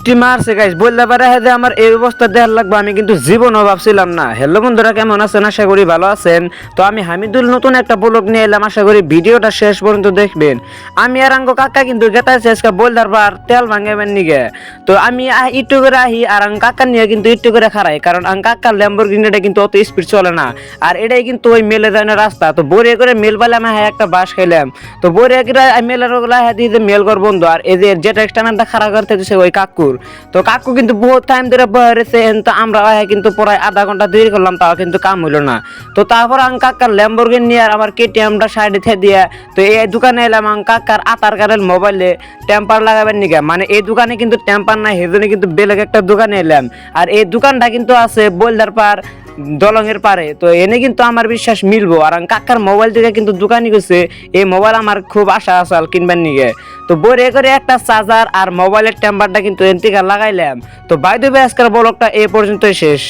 মারছে গাইস, বলতে পারে হ্যাঁ যে আমার এই অবস্থা দেখার লাগবে আমি কিন্তু জীবনও ভাবছিলাম না। হ্যালো বন্ধুরা, কেমন আছেন? আশা করি ভালো আছেন। তো আমি হামিদুল নতুন একটা ব্লগ নিয়ে এলাম, আশা করি ভিডিওটা শেষ পর্যন্ত দেখবেন। আমি আর আঙ্গ কাকা কিন্তু গেতাছে আজকে বলদার বার তেল ভাঙাবেন নিগে। তো আমি একটু করে আহি আর আং কাকা নিয়ে কিন্তু একটু করে খারাই, কারণ আং কাকার ল্যাম্বরগিনিটা কিন্তু অত স্পিড চলে না। আর এটাই কিন্তু ওই মেলে যাওয়ার রাস্তা। তো বরিয়া করে মেল পালে আমি একটা বাস খাইলাম। তো বরিয়া করে মেলের ওগুলা দিয়ে মেল কর বন্ধু। আর এই যে যেটা এক্সটার্নালটা খারাপ করতে দিচ্ছে ওই কাকুর। তো কাকু কিন্তু বহুত টাইম ধরে বয়ে রয়েছে, তো আমরা কিন্তু প্রায় আধা ঘন্টা দেরি করলাম, তাও কিন্তু কাম হইলো না। তো তারপর আং কাকার ল্যাম্বরগিনি নিয়ে আর আমার কেটিএমটা সাইডে থে দিয়ে তো এই দোকানে এলাম আং কাকার আধার কার্ডের মোবাইলে টেম্পার লাগাবেন নিগা। মানে এই দোকানে কিন্তু টেম্পার নাই, সেজন্য কিন্তু বেলেগ একটা দোকানে এলাম। আর এই দোকানটা কিন্তু আছে বলদার পার দলংয়ের পারে। তো এনে কিন্তু আমার বিশ্বাস মিলবো। আর কাকার মোবাইল থেকে কিন্তু দোকানি গেছে, এই মোবাইল আমার খুব আশা আসাল কিনবেন নিগে। তো বরে করে একটা চার্জার আর মোবাইলের টেম্পারটা কিন্তু এন থেকে লাগাইলাম। তো বাই দ্য ওয়ে আজকের ব্লগটা এই পর্যন্তই শেষ।